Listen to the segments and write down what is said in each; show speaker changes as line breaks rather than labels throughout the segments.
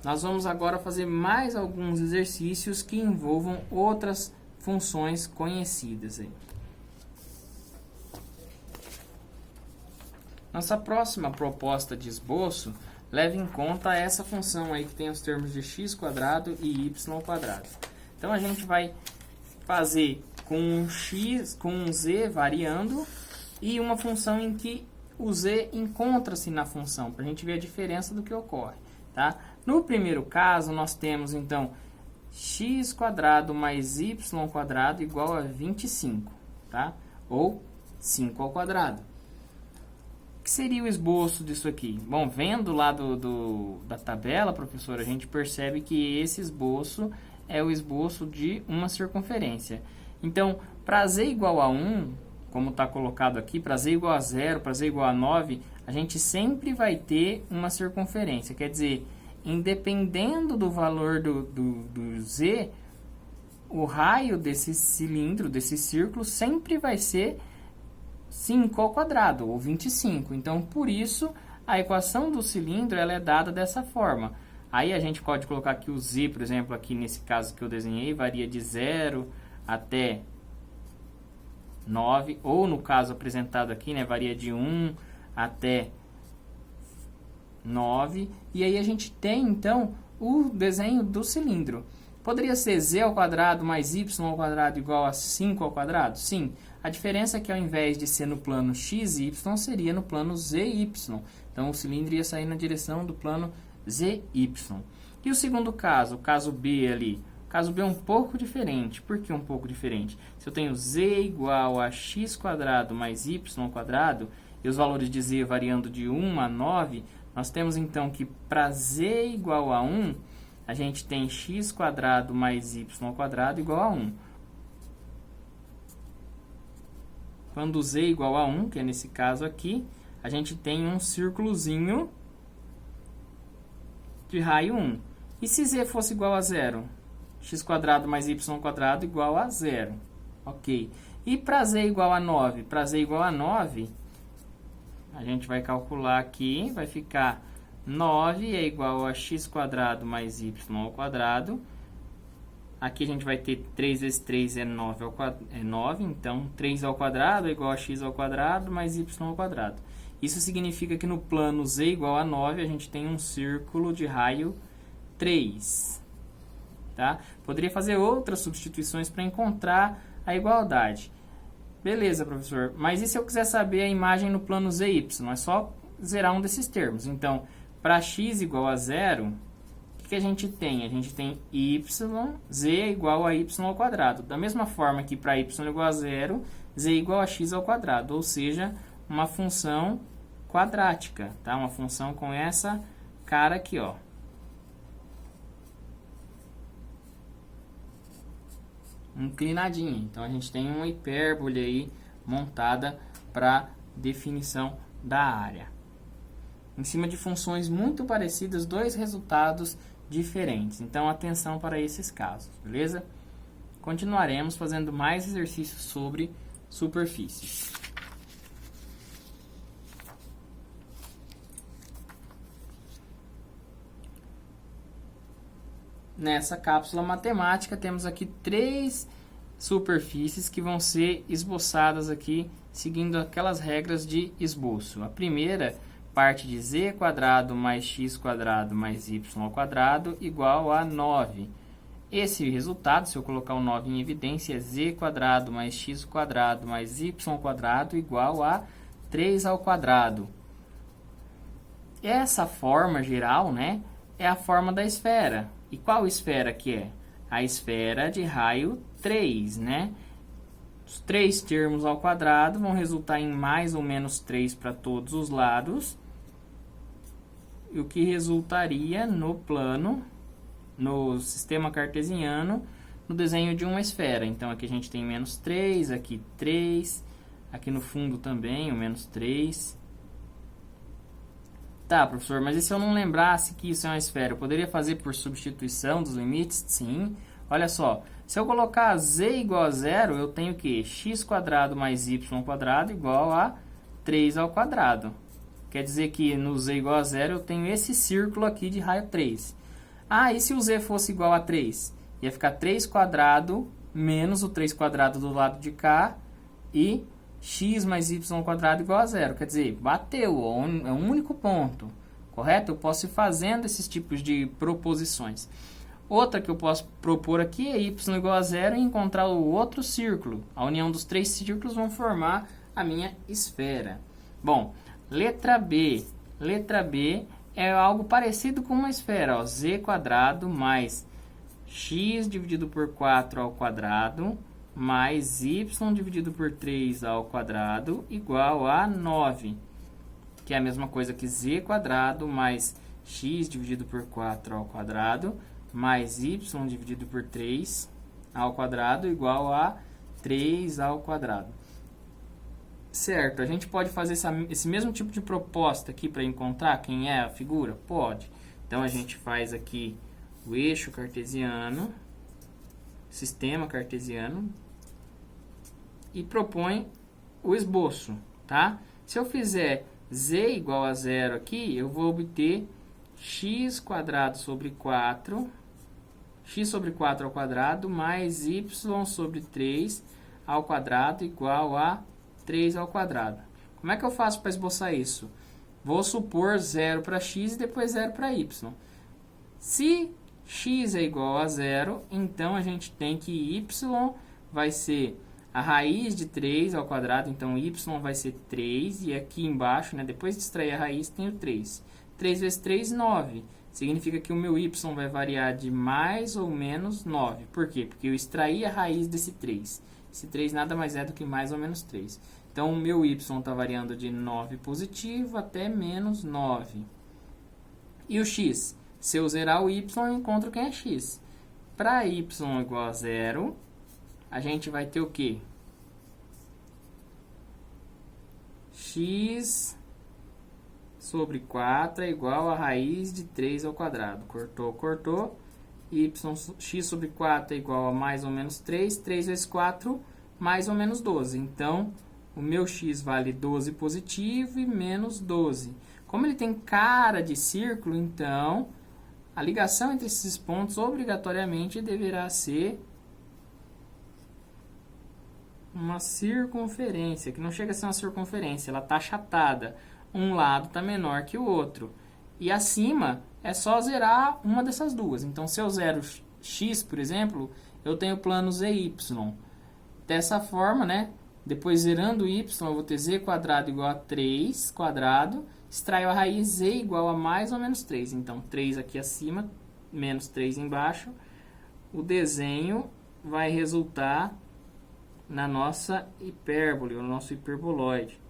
nós vamos agora fazer mais alguns exercícios que envolvam outras funções conhecidas aí. Nossa próxima proposta de esboço leva em conta essa função aí que tem os termos de x² e y². Então a gente vai fazer com um x, com um z variando e uma função em que o z encontra-se na função, para a gente ver a diferença do que ocorre, tá? No primeiro caso, nós temos então x² mais y² igual a 25, tá? Ou 5². O que seria o esboço disso aqui? Bom, vendo lá da tabela, professor, a gente percebe que esse esboço é o esboço de uma circunferência. Então, para z igual a 1, como está colocado aqui, para z igual a 0, para z igual a 9, a gente sempre vai ter uma circunferência. Quer dizer, independendo do valor do z, o raio desse cilindro, desse círculo, sempre vai ser 5² ou 25. Então, por isso, a equação do cilindro ela é dada dessa forma. Aí a gente pode colocar aqui o z, por exemplo, aqui nesse caso que eu desenhei, varia de 0 até 9, ou no caso apresentado aqui, né, varia de 1 até 9. E aí a gente tem, então, o desenho do cilindro. Poderia ser z² mais y² igual a 5²? Sim. A diferença é que ao invés de ser no plano XY, seria no plano ZY. Então, o cilindro ia sair na direção do plano ZY. E o segundo caso, o caso B ali? O caso B é um pouco diferente. Por que um pouco diferente? Se eu tenho z igual a x² mais y² e os valores de z variando de 1 a 9, nós temos então que para z igual a 1, a gente tem x² mais y² igual a 1. Quando z é igual a 1, que é nesse caso aqui, a gente tem um círculozinho de raio 1. E se z fosse igual a 0? x² mais y² igual a 0. Ok. E para z igual a 9? Para z igual a 9, a gente vai calcular aqui, vai ficar 9 é igual a x² mais y². Aqui a gente vai ter 3 vezes 3 é 9, então 3² é igual a x² mais y². Isso significa que no plano z igual a 9, a gente tem um círculo de raio 3. Tá? Poderia fazer outras substituições para encontrar a igualdade. Beleza, professor, mas e se eu quiser saber a imagem no plano zy? É só zerar um desses termos. Então, para x igual a 0... o que a gente tem? A gente tem y, z é igual a y². Da mesma forma que para y igual a 0, z é igual a x², ou seja, uma função quadrática, tá? Uma função com essa cara aqui, ó. Inclinadinha. Então, a gente tem uma hipérbole aí montada para definição da área. Em cima de funções muito parecidas, dois resultados diferentes. Então, atenção para esses casos, beleza? Continuaremos fazendo mais exercícios sobre superfícies. Nessa cápsula matemática, temos aqui 3 superfícies que vão ser esboçadas aqui, seguindo aquelas regras de esboço. A primeira parte de z² mais x² mais y² igual a 9. Esse resultado, se eu colocar o 9 em evidência, é z² mais x² mais y² igual a 3². Essa forma geral, né, é a forma da esfera. E qual esfera que é? A esfera de raio 3, né? Os 3 termos ao quadrado vão resultar em mais ou menos 3 para todos os lados. O que resultaria no plano, no sistema cartesiano, no desenho de uma esfera. Então, aqui a gente tem menos 3, aqui 3, aqui no fundo também o menos 3. Tá, professor, mas e se eu não lembrasse que isso é uma esfera? Eu poderia fazer por substituição dos limites? Sim. Olha só, se eu colocar z igual a 0, eu tenho que x² mais y² igual a 3². Quer dizer que no z igual a 0 eu tenho esse círculo aqui de raio 3. Ah, e se o z fosse igual a 3? Ia ficar 3 quadrado menos o 3 quadrado do lado de cá e x mais y quadrado igual a 0. Quer dizer, bateu, é um único ponto, correto? Eu posso ir fazendo esses tipos de proposições. Outra que eu posso propor aqui é y igual a 0 e encontrar o outro círculo. A união dos 3 círculos vão formar a minha esfera. Bom, letra B. Letra B é algo parecido com uma esfera, ó, z quadrado mais x dividido por 4 ao quadrado mais y dividido por 3 ao quadrado igual a 9, que é a mesma coisa que z quadrado mais x dividido por 4 ao quadrado mais y dividido por 3 ao quadrado igual a 3 ao quadrado. Certo, a gente pode fazer esse mesmo tipo de proposta aqui para encontrar quem é a figura? Pode. Então, a gente faz aqui o eixo cartesiano, sistema cartesiano, e propõe o esboço, tá? Se eu fizer z igual a 0 aqui, eu vou obter x quadrado sobre 4, x sobre 4 ao quadrado, mais y sobre 3 ao quadrado igual a 3 ao quadrado. Como é que eu faço para esboçar isso? Vou supor 0 para x e depois 0 para y. Se x é igual a 0, então a gente tem que y vai ser a raiz de 3 ao quadrado, então y vai ser 3, e aqui embaixo, né, depois de extrair a raiz, tem o 3. 3 vezes 3, 9. Significa que o meu y vai variar de mais ou menos 9. Por quê? Porque eu extraí a raiz desse 3. Esse 3 nada mais é do que mais ou menos 3. Então, o meu y está variando de 9 positivo até menos 9. E o x? Se eu zerar o y, eu encontro quem é x. Para y igual a 0, a gente vai ter o quê? X sobre 4 é igual a raiz de 3 ao quadrado. Cortou, cortou. X sobre 4 é igual a mais ou menos 3. 3 vezes 4, mais ou menos 12. Então, o meu x vale 12 positivo e menos 12. Como ele tem cara de círculo, então, a ligação entre esses pontos obrigatoriamente deverá ser uma circunferência, que não chega a ser uma circunferência, ela está achatada. Um lado está menor que o outro. E acima é só zerar uma dessas duas. Então, se eu zero x, por exemplo, eu tenho plano zy. Dessa forma, né? Depois, zerando y, eu vou ter z quadrado igual a 3 quadrado. Extraio a raiz z igual a mais ou menos 3. Então, 3 aqui acima, menos 3 embaixo. O desenho vai resultar na nossa hipérbole, ou no nosso hiperboloide.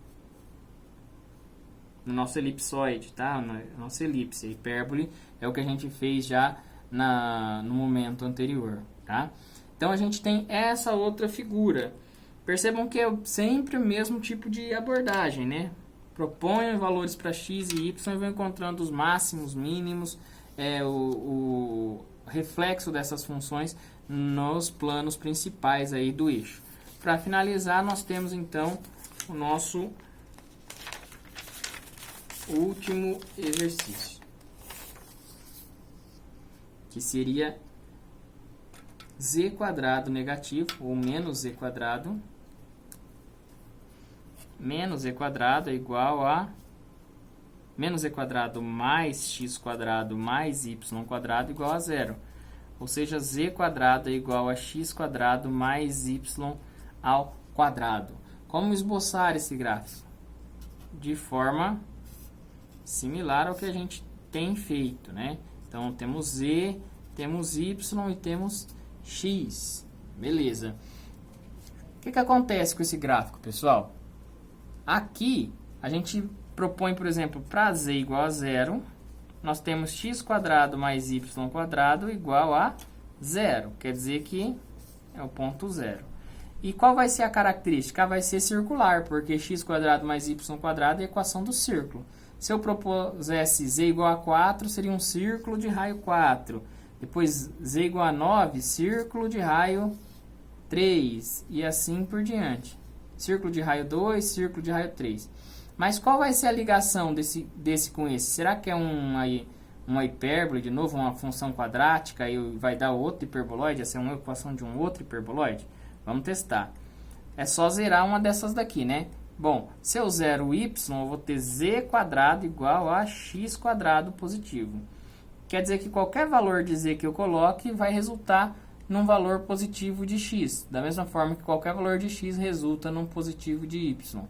No nosso elipsoide, tá? Na nossa elipse. A hipérbole é o que a gente fez já no momento anterior, tá? Então, a gente tem essa outra figura. Percebam que é sempre o mesmo tipo de abordagem, né? Proponho valores para x e y e vou encontrando os máximos, mínimos, o reflexo dessas funções nos planos principais aí do eixo. Para finalizar, nós temos então o nosso último exercício, que seria z quadrado negativo, ou menos z quadrado, é igual a menos z quadrado mais x quadrado mais y quadrado igual a 0. Ou seja, z quadrado é igual a x quadrado mais y ao quadrado. Como esboçar esse gráfico? De forma similar ao que a gente tem feito, né? Então, temos z, temos y e temos x. Beleza. O que acontece com esse gráfico, pessoal? Aqui, a gente propõe, por exemplo, para z igual a 0, nós temos x quadrado mais y quadrado igual a 0. Quer dizer que é o ponto 0. E qual vai ser a característica? Vai ser circular, porque x quadrado mais y quadrado é a equação do círculo. Se eu propusesse z igual a 4, seria um círculo de raio 4. Depois, z igual a 9, círculo de raio 3. E assim por diante. Círculo de raio 2, círculo de raio 3. Mas qual vai ser a ligação desse com esse? Será que é uma hipérbole, de novo, uma função quadrática, e vai dar outro hiperboloide, essa é uma equação de um outro hiperboloide? Vamos testar. É só zerar uma dessas daqui, né? Bom, se eu zero y, eu vou ter z quadrado igual a x quadrado positivo. Quer dizer que qualquer valor de z que eu coloque vai resultar num valor positivo de x. Da mesma forma que qualquer valor de x resulta num positivo de y.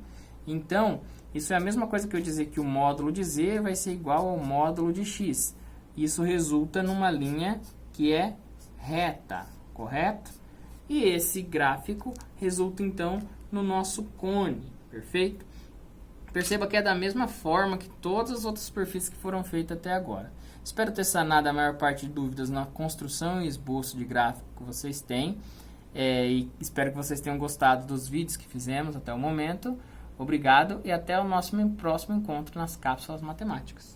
Então, isso é a mesma coisa que eu dizer que o módulo de z vai ser igual ao módulo de x. Isso resulta numa linha que é reta, correto? E esse gráfico resulta, então, no nosso cone, perfeito? Perceba que é da mesma forma que todas as outras superfícies que foram feitas até agora. Espero ter sanado a maior parte de dúvidas na construção e esboço de gráfico que vocês têm. E espero que vocês tenham gostado dos vídeos que fizemos até o momento. Obrigado e até o nosso próximo encontro nas cápsulas matemáticas.